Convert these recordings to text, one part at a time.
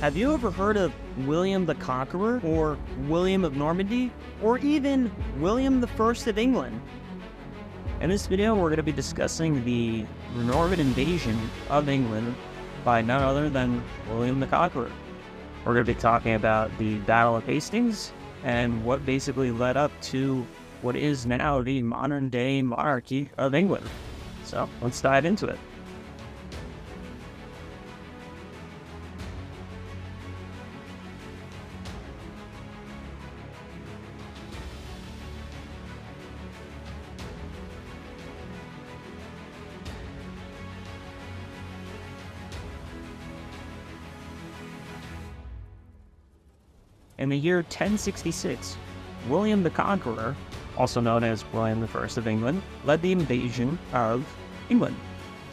Have you ever heard of William the Conqueror, or William of Normandy, or even William the First of England? In this video, we're going to be discussing the Norman invasion of England by none other than William the Conqueror. We're going to be talking about the Battle of Hastings and what basically led up to what is now the modern-day monarchy of England. So let's dive into it. In the year 1066, William the Conqueror, also known as William the First of England, led the invasion of England.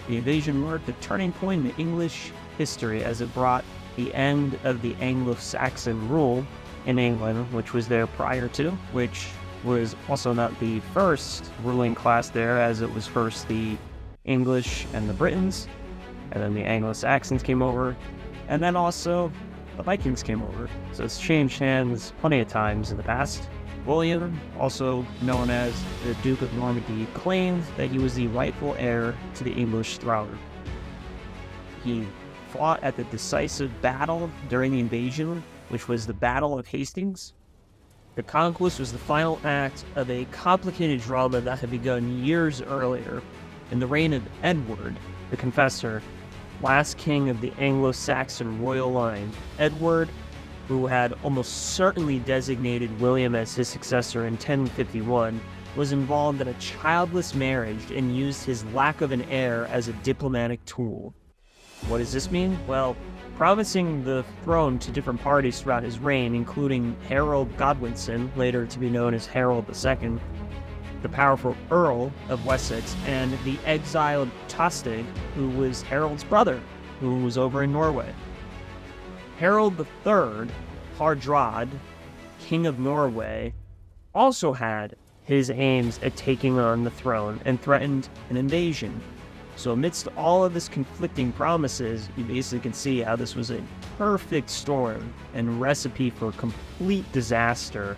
The invasion marked a turning point in English history as it brought the end of the Anglo-Saxon rule in England, which was there prior to, which was also not the first ruling class there, as it was first the English and the Britons, and then the Anglo-Saxons came over, and then also the Vikings came over. So it's changed hands plenty of times in the past. William, also known as the Duke of Normandy, claimed that he was the rightful heir to the English throne. He fought at the decisive battle during the invasion, which was the Battle of Hastings. The conquest was the final act of a complicated drama that had begun years earlier in the reign of Edward, the Confessor, last king of the Anglo-Saxon royal line. Edward, who had almost certainly designated William as his successor in 1051, was involved in a childless marriage and used his lack of an heir as a diplomatic tool. What does this mean? Well, promising the throne to different parties throughout his reign, including Harold Godwinson, later to be known as Harold II, the powerful Earl of Wessex, and the exiled Tostig, who was Harold's brother, who was over in Norway. Harold III, Hardrad, King of Norway, also had his aims at taking on the throne and threatened an invasion. So amidst all of this conflicting promises, you basically can see how this was a perfect storm and recipe for complete disaster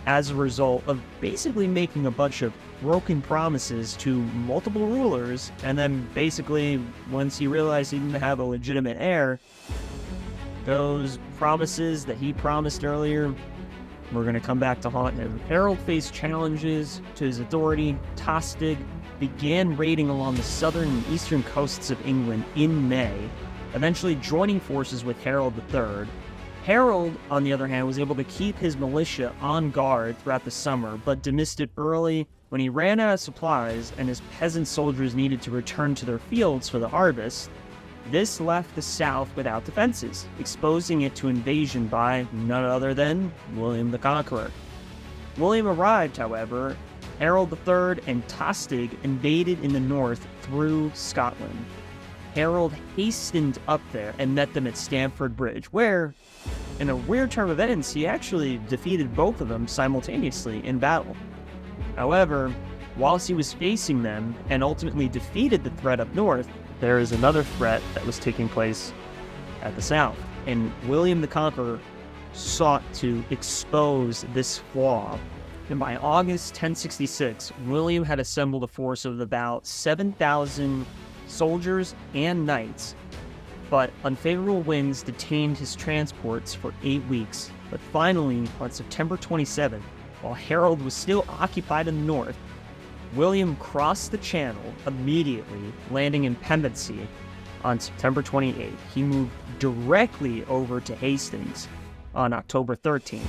as a result of basically making a bunch of broken promises to multiple rulers, and then basically, once he realized he didn't have a legitimate heir, those promises that he promised earlier were going to come back to haunt him. Harold faced challenges to his authority. Tostig began raiding along the southern and eastern coasts of England in May, eventually joining forces with Harold III. Harold, on the other hand, was able to keep his militia on guard throughout the summer, but dismissed it early when he ran out of supplies and his peasant soldiers needed to return to their fields for the harvest. This left the south without defenses, exposing it to invasion by none other than William the Conqueror. William arrived, however. Harold III and Tostig invaded in the north through Scotland. Harold hastened up there and met them at Stamford Bridge, where, in a weird turn of events, he actually defeated both of them simultaneously in battle. However, whilst he was facing them and ultimately defeated the threat up north, there is another threat that was taking place at the south, and William the Conqueror sought to expose this flaw. And by August 1066, William had assembled a force of about 7,000 soldiers and knights, but unfavorable winds detained his transports for 8 weeks. But finally, on September 27th, while Harold was still occupied in the north, William crossed the Channel immediately, landing in Pevensey on September 28th. He moved directly over to Hastings on October 13th.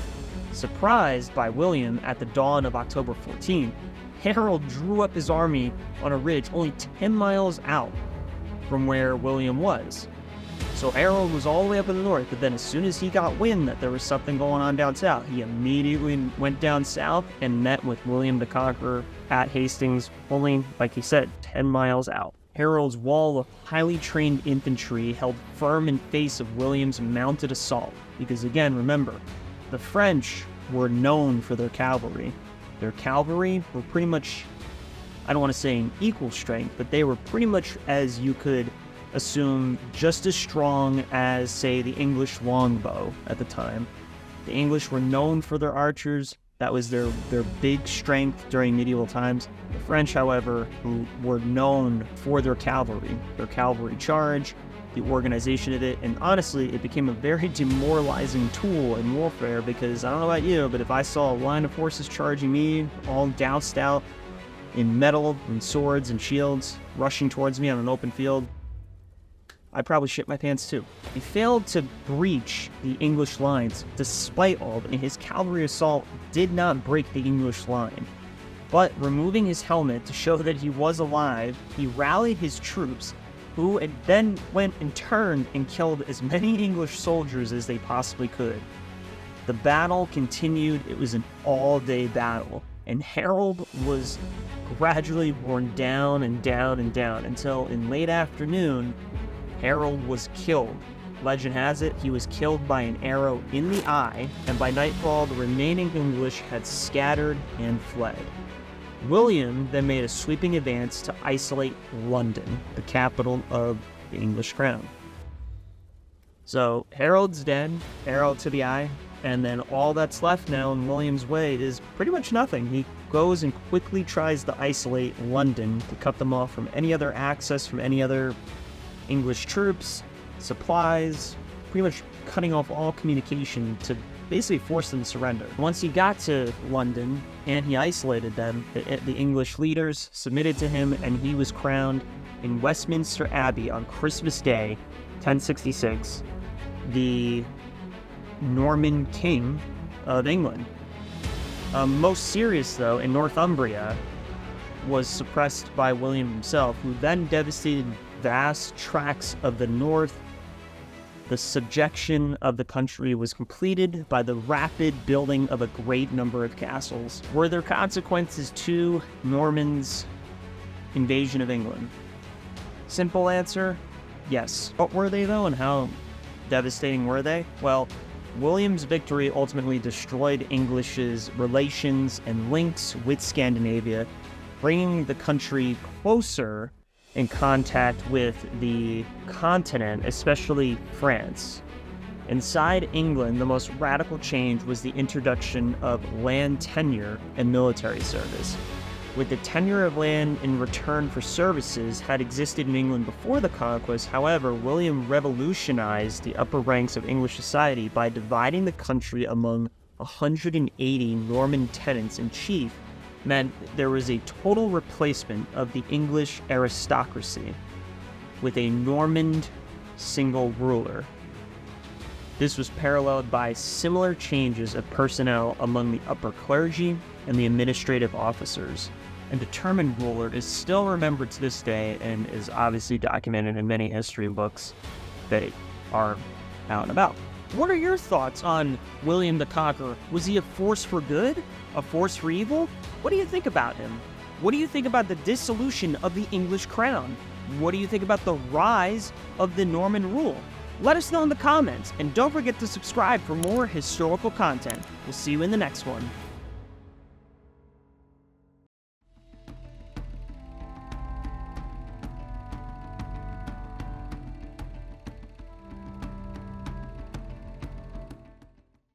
Surprised by William at the dawn of October 14th, Harold drew up his army on a ridge only 10 miles out from where William was. So Harold was all the way up in the north, but then as soon as he got wind that there was something going on down south, he immediately went down south and met with William the Conqueror at Hastings, only, like he said, 10 miles out. Harold's wall of highly trained infantry held firm in face of William's mounted assault, because again, remember, the French were known for their cavalry. Their cavalry were pretty much, I don't want to say in equal strength, but they were pretty much as you could assumed just as strong as, say, the English longbow at the time. The English were known for their archers. That was their big strength during medieval times. The French, however, who were known for their cavalry charge, the organization of it, and honestly, it became a very demoralizing tool in warfare because, I don't know about you, but if I saw a line of horses charging me, all doused out in metal and swords and shields, rushing towards me on an open field, I'd probably shit my pants too. He failed to breach the English lines despite all of it, and his cavalry assault did not break the English line. But removing his helmet to show that he was alive, he rallied his troops, who then went and turned and killed as many English soldiers as they possibly could. The battle continued. It was an all-day battle, and Harold was gradually worn down and down and down until in late afternoon, Harold was killed. Legend has it, he was killed by an arrow in the eye, and by nightfall, the remaining English had scattered and fled. William then made a sweeping advance to isolate London, the capital of the English crown. So Harold's dead, arrow to the eye, and then all that's left now in William's way is pretty much nothing. He goes and quickly tries to isolate London to cut them off from any other access from any other English troops, supplies, pretty much cutting off all communication to basically force them to surrender. Once he got to London and he isolated them, the English leaders submitted to him, and he was crowned in Westminster Abbey on Christmas Day, 1066, the Norman King of England. Most serious, though, in Northumbria was suppressed by William himself, who then devastated vast tracts of the north. The subjection of the country was completed by the rapid building of a great number of castles. Were there consequences to Norman's invasion of England? Simple answer, yes. What were they, though, and how devastating were they? Well, William's victory ultimately destroyed English's relations and links with Scandinavia, bringing the country closer in contact with the continent, especially France. Inside England, the most radical change was the introduction of land tenure and military service. With the tenure of land in return for services had existed in England before the conquest, however, William revolutionized the upper ranks of English society by dividing the country among 180 Norman tenants-in-chief, meant there was a total replacement of the English aristocracy with a Norman single ruler. This was paralleled by similar changes of personnel among the upper clergy and the administrative officers. A determined ruler is still remembered to this day and is obviously documented in many history books that are out and about. What are your thoughts on William the Conqueror? Was he a force for good? A force for evil? What do you think about him? What do you think about the dissolution of the English crown? What do you think about the rise of the Norman rule? Let us know in the comments, and don't forget to subscribe for more historical content. We'll see you in the next one.